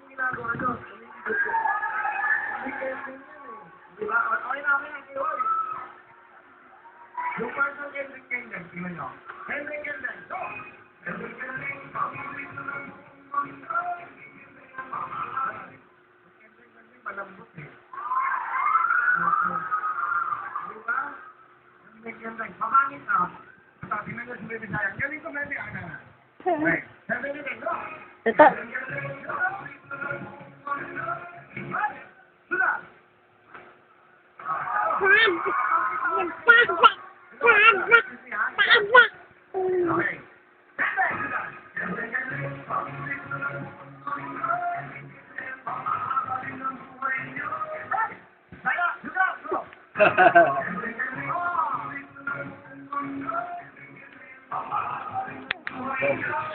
ginagawa nyo. Diba? Okay na kami kayo eh. Yung part ng Kendrick Kendrick, tingnan nyo. Kendrick Kendrick, go! Kendrick Kendrick, paborito ng mundo. Kendrick Kendrick, malambot eh. Diba? Kendrick Kendrick, pamangit na. Sabi na nyo si Baby Sayang, galing ko Baby Ana. Okay, Kendrick Kendrick, go! Ito. Okay.